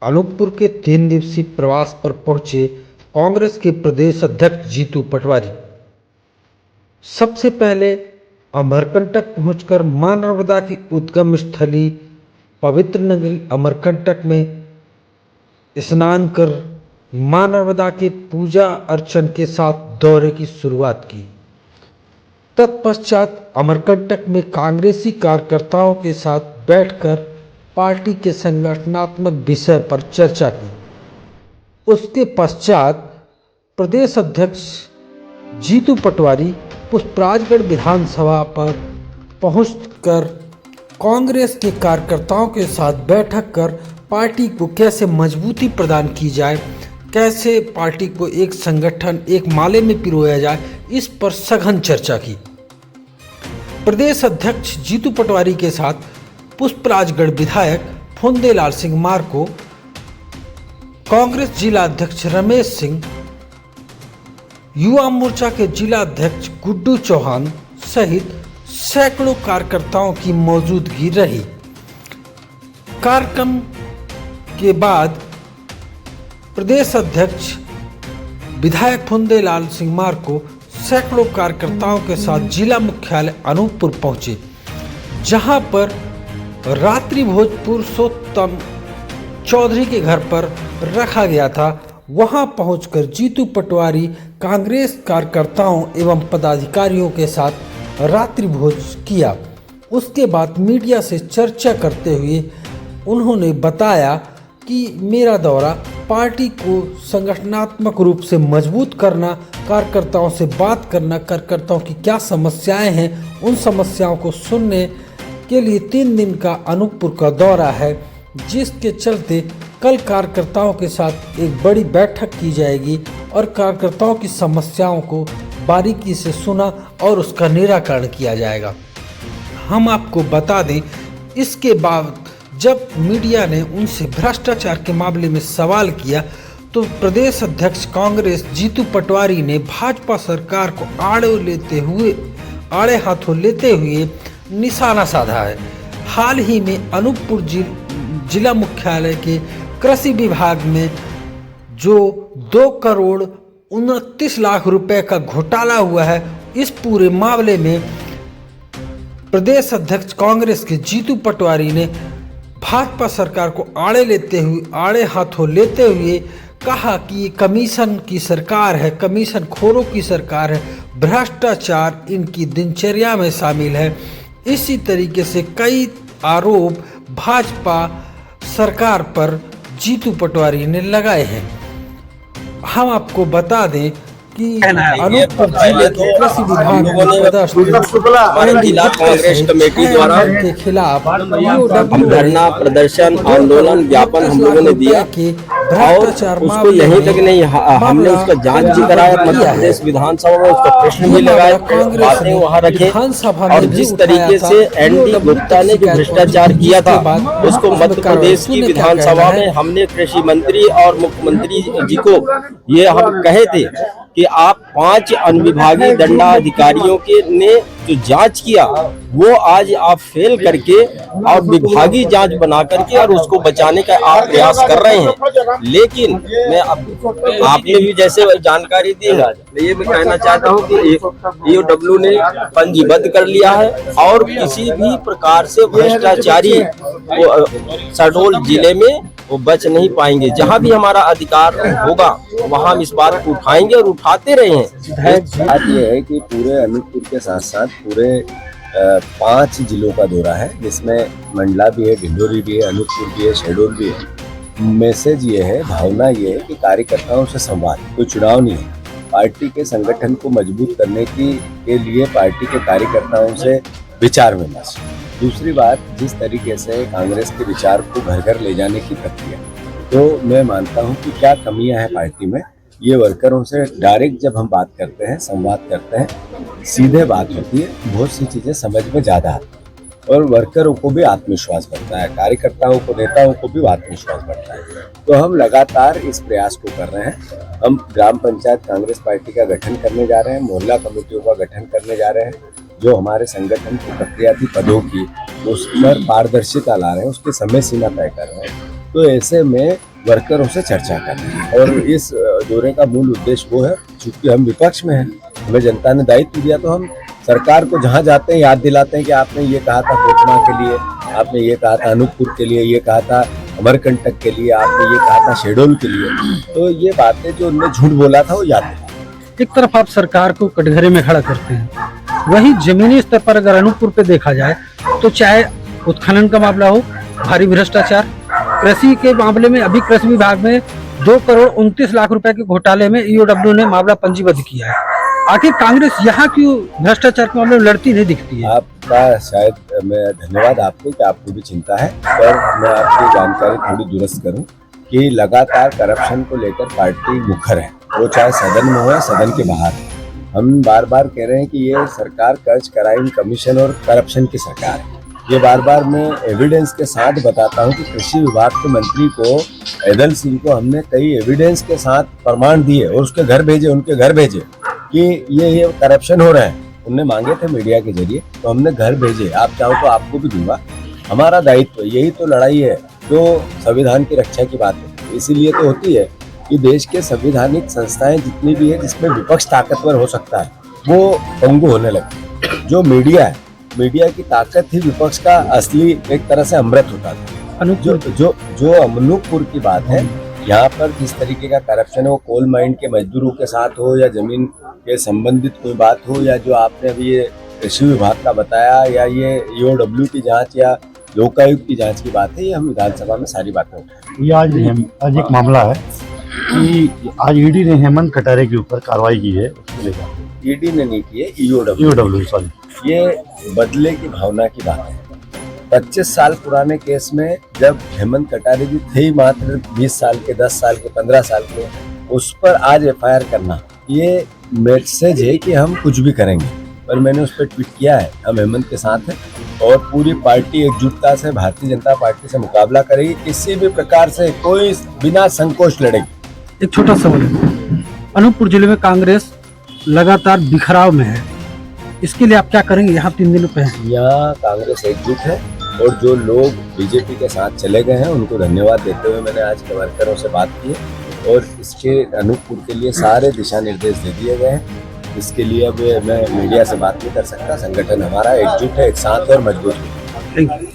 अनूपपुर के 3 दिवसीय प्रवास पर पहुंचे कांग्रेस के प्रदेश अध्यक्ष जीतू पटवारी सबसे पहले अमरकंटक पहुंचकर मां नर्मदा की उद्गम स्थली पवित्र नगरी अमरकंटक में स्नान कर मां नर्मदा के पूजा अर्चन के साथ दौरे की शुरुआत की। तत्पश्चात अमरकंटक में कांग्रेसी कार्यकर्ताओं के साथ बैठकर पार्टी के संगठनात्मक विषय पर चर्चा की। उसके पश्चात प्रदेश अध्यक्ष जीतू पटवारी पुष्पराजगढ़ विधानसभा पर पहुंचकर कांग्रेस के कार्यकर्ताओं के साथ बैठक कर पार्टी को कैसे मजबूती प्रदान की जाए, कैसे पार्टी को एक संगठन एक माले में पिरोया जाए, इस पर सघन चर्चा की। प्रदेश अध्यक्ष जीतू पटवारी के साथ पुष्पराजगढ़ विधायक फुंदेलाल सिंह मार्को, कांग्रेस जिला अध्यक्ष रमेश सिंह, युवा मोर्चा के जिला अध्यक्ष गुड्डू चौहान सहित सैकड़ों कार्यकर्ताओं की मौजूदगी रही। कार्यक्रम के बाद प्रदेश अध्यक्ष विधायक फुंदेलाल सिंह मार्को सैकड़ों कार्यकर्ताओं के साथ जिला मुख्यालय अनूपपुर पहुंचे, जहां पर रात्रि भोज पुरुषोत्तम चौधरी के घर पर रखा गया था। वहां पहुंचकर जीतू पटवारी कांग्रेस कार्यकर्ताओं एवं पदाधिकारियों के साथ रात्रि भोज किया। उसके बाद मीडिया से चर्चा करते हुए उन्होंने बताया कि मेरा दौरा पार्टी को संगठनात्मक रूप से मजबूत करना, कार्यकर्ताओं से बात करना, कार्यकर्ताओं की क्या समस्याएं हैं उन समस्याओं को सुनने के लिए 3 दिन का अनूपपुर का दौरा है, जिसके चलते कल कार्यकर्ताओं के साथ एक बड़ी बैठक की जाएगी और कार्यकर्ताओं की समस्याओं को बारीकी से सुना और उसका निराकरण किया जाएगा। हम आपको बता दें, इसके बाद जब मीडिया ने उनसे भ्रष्टाचार के मामले में सवाल किया तो प्रदेश अध्यक्ष कांग्रेस जीतू पटवारी ने भाजपा सरकार को आड़े हाथों लेते हुए निशाना साधा है। हाल ही में अनूपपुर जिला मुख्यालय के कृषि विभाग में जो 2,29,00,000 रुपए का घोटाला हुआ है, इस पूरे मामले में प्रदेश अध्यक्ष कांग्रेस के जीतू पटवारी ने भाजपा सरकार को आड़े हाथों लेते हुए कहा कि ये कमीशन की सरकार है, कमीशन खोरों की सरकार है, भ्रष्टाचार इनकी दिनचर्या में शामिल है। इसी तरीके से कई आरोप भाजपा सरकार पर जीतू पटवारी ने लगाए हैं। हम आपको बता दें कि अनूपपुर जिले के कृषि विभाग जिला कांग्रेस कमेटी द्वारा के खिलाफ धरना प्रदर्शन आंदोलन ज्ञापन हम लोगों ने दिया और उसको यहीं तक नहीं, हमने उसका जांच भी कराया। मध्य प्रदेश विधानसभा में उसका प्रश्न भी लगाया, बातें वहाँ रखे और जिस तरीके से एनडी गुप्ता ने जो भ्रष्टाचार किया था उसको मध्य प्रदेश की विधानसभा में हमने कृषि मंत्री और मुख्यमंत्री जी को ये हम कहे थे कि आप 5 अनुविभागीय दंडाधिकारियों के ने जो जांच किया वो आज आप फेल करके और विभागीय जांच बना करके और उसको बचाने का आप प्रयास कर रहे हैं। लेकिन मैं आपने भी जैसे जानकारी दी है, ये मैं कहना चाहता हूं कि ईओडब्ल्यू ने पंजीबद्ध कर लिया है और किसी भी प्रकार से भ्रष्टाचारी शहडोल जिले में वो बच नहीं पाएंगे। जहां भी हमारा अधिकार होगा वहां हम इस बात को उठाएंगे और उठाते रहे हैं। बात यह है कि पूरे अनूपपुर के साथ साथ पूरे 5 जिलों का दौरा है, जिसमें मंडला भी है, डिंडोरी भी है, अनूपपुर भी है, शहडोल भी है। मैसेज ये है, भावना ये है कि कार्यकर्ताओं से संवाद, कोई चुनाव नहीं है। पार्टी के संगठन को मजबूत करने के लिए पार्टी के कार्यकर्ताओं से विचार विमर्श। दूसरी बात, जिस तरीके से कांग्रेस के विचार को घर घर ले जाने की प्रक्रिया, तो मैं मानता हूं कि क्या कमियां हैं पार्टी में। ये वर्करों से डायरेक्ट जब हम बात करते हैं, संवाद करते हैं, सीधे बात होती है, बहुत सी चीज़ें समझ में ज़्यादा आती है और वर्करों को भी आत्मविश्वास बढ़ता है, कार्यकर्ताओं को, नेताओं को भी आत्मविश्वास बढ़ता है। तो हम लगातार इस प्रयास को कर रहे हैं। हम ग्राम पंचायत कांग्रेस पार्टी का गठन करने जा रहे हैं, मोहल्ला कमेटियों का गठन करने जा रहे हैं। जो हमारे संगठन की प्रक्रिया थी पदों की, उस पर पारदर्शिता ला रहे हैं, उसकी समय सीमा तय कर रहे हैं। तो ऐसे में वर्करों से चर्चा करना। और इस दौरे का मूल उद्देश्य वो है, चूंकि हम विपक्ष में हैं, हमें जनता ने दायित्व दिया, तो हम सरकार को जहां जाते हैं याद दिलाते हैं कि आपने ये कहा था कोटमा के लिए, आपने ये कहा था अनूपपुर के लिए, ये कहा था अमरकंटक के लिए, आपने ये कहा था शहडोल के लिए। तो ये बातें जो उन्होंने झूठ बोला था वो याद दिलाते। एक तरफ आप सरकार को कटघरे में खड़ा करते हैं, वही जमीनी स्तर पर अगर अनूपपुर पे देखा जाए तो चाहे उत्खनन का मामला हो, भारी भ्रष्टाचार, कृषि के मामले में अभी कृषि विभाग में 2,29,00,000 रुपए के घोटाले में ईओडब्ल्यू ने मामला पंजीबद्ध किया है। आखिर कांग्रेस यहाँ क्यों भ्रष्टाचार के मामले में लड़ती नहीं दिखती है? आपका शायद मैं धन्यवाद आपको कि आपको भी चिंता है, पर मैं आपकी जानकारी थोड़ी दुरुस्त करूं कि लगातार करप्शन को लेकर पार्टी मुखर है, वो चाहे सदन में हो या सदन के बाहर। हम बार बार कह रहे हैं कि ये सरकार कर्ज क्राइम कमीशन और करप्शन की सरकार है। ये बार बार मैं एविडेंस के साथ बताता हूं कि कृषि विभाग के मंत्री को, ऐदल सिंह को, हमने कई एविडेंस के साथ प्रमाण दिए और उसके घर भेजे, उनके घर भेजे कि ये करप्शन हो रहा है। उनने मांगे थे मीडिया के जरिए, तो हमने घर भेजे। आप चाहो तो आपको भी दूंगा। हमारा दायित्व, यही तो लड़ाई है जो संविधान की रक्षा की बात है। इसीलिए तो होती है कि देश के संवैधानिक संस्थाएं जितनी भी है, जिसमें विपक्ष ताकतवर हो सकता है, वो पंगु होने लगे। जो मीडिया है, मीडिया की ताकत ही विपक्ष का असली एक तरह से अमृत होता था। जो अनूपपुर की बात है, यहाँ पर जिस तरीके का करप्शन है, वो कोल माइन के मजदूरों के साथ हो या जमीन के संबंधित कोई बात हो, या जो आपने अभी ये कृषि विभाग का बताया, या ये ईओडब्ल्यू की जांच या लोकायुक्त की जांच की बात है, ये हम विधानसभा में सारी बातें उठाएं। ये आज एक मामला है कि आज ईडी ने हेमंत कटारे के ऊपर कार्रवाई की है। उसको लेकर ईडी ने नहीं की है, ईओडब्ल्यू। सॉरी, ये बदले की भावना की बात है। 25 साल पुराने केस में जब हेमंत कटारे जी थे ही मात्र 20 साल के, 10 साल के, 15 साल के, उस पर आज एफआईआर करना, ये मैसेज है कि हम कुछ भी करेंगे। और मैंने उस पर ट्वीट किया है, हम हेमंत के साथ हैं और पूरी पार्टी एकजुटता से भारतीय जनता पार्टी से मुकाबला करेगी, किसी भी प्रकार से कोई बिना संकोच लड़ेगी। एक छोटा सवाल है, अनूपपुर जिले में कांग्रेस लगातार बिखराव में है, इसके लिए आप क्या करेंगे? यहाँ 3 दिन पे हैं। यहाँ कांग्रेस एकजुट है और जो लोग बीजेपी के साथ चले गए हैं उनको धन्यवाद देते हुए मैंने आज के वर्करों से बात की है और इसके अनूपपुर के लिए सारे दिशा निर्देश दे दिए गए हैं। इसके लिए अब मैं मीडिया से बात नहीं कर सकता। संगठन हमारा एकजुट है, एक साथ और मजबूत है। Thank you.